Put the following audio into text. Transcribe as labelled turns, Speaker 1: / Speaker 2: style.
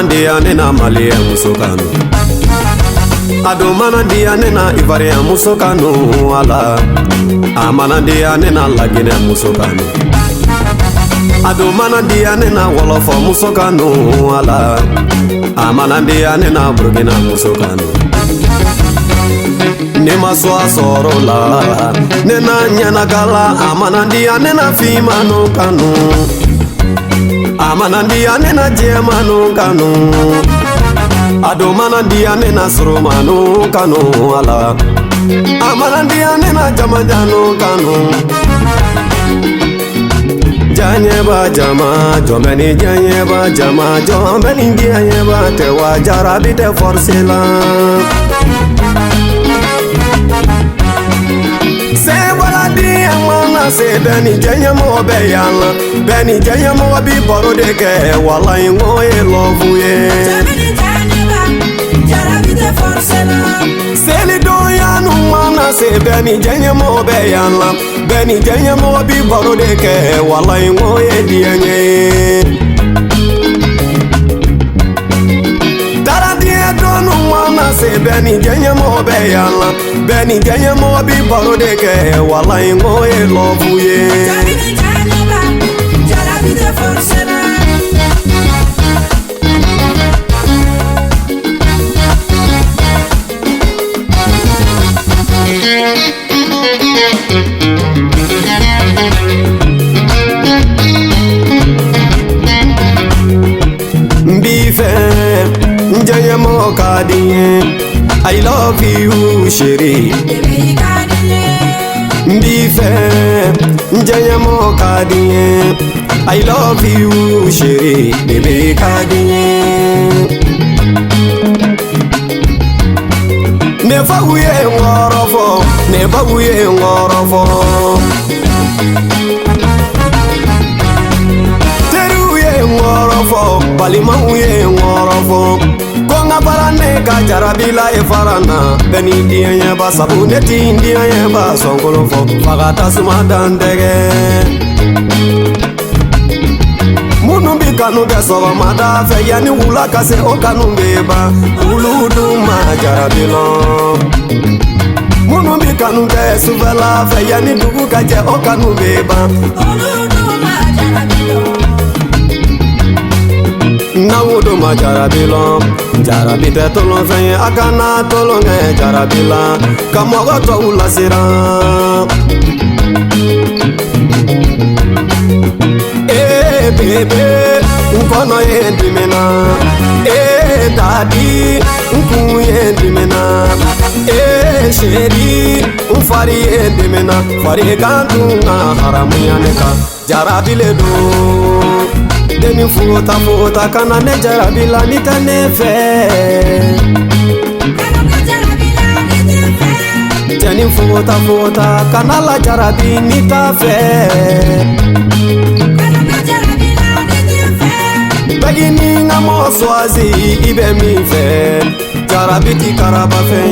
Speaker 1: dia nena Mali musokano ado mana dia nena Ivoirien musokano ala amana dia nena Lagine musokano ado mana dia nena Wolofo musokano ala amana dia nena Burkina musokano Nema soa soro la nena nyana gala amana dia nena Fimano kanu amana dia nena Jemano kanu ado mana dia nena Surumano kanu ala amana dia nena Jamajano kanu Janyeba jama jomeni janyeba jama jomeni janyeba te wajarabi te forsela Sebala dia mana se beni janyemo be yalla beni janyemo bi boro de ke wala ngo e love ye Jomeni janyeba jarabi te forsela Seli do yanu mana se beni janyemo be yalla beni janyemo bi boro de ke wala ngo e dianye Donu wana se beni janyemo be yalla beni janyemo bi boro de ke wala ngo e love ye Jomeni janyeba jarabi te forsela Janyemo kadiye I love you chérie Bife Janyemo kadiye I love you chérie Bébé kadiye Nefa uye ngorofo Nefa uye ngorofo Teru uye ngorofo Balima uye ngorofo Konga parane ka jarabila e farana beni diye ba sabune ti diye ba songolofo fagata suma dandege Munu bi kanu ke so mada fe yani wula kase o kanu beba uludu ma jarabilo Munu bi kanu ke suvela fe yani dugu kaje o kanu beba uludu ma jarabilo Nawudu ma jarabilo Jarabite tolon fenye akana tolon jarabila Kamogo to ulasira Bebe Nkono yendimena Daddy Nku yendimena Sheri Ufari yendimena Fari kantunga haramu yaneka Jarabile do Deni futa kana ne jarabila ni tanefe Deni futa kana la jarabi ni tafe Bagini nga mo swazi ibe mi fe Jarabiti karaba fe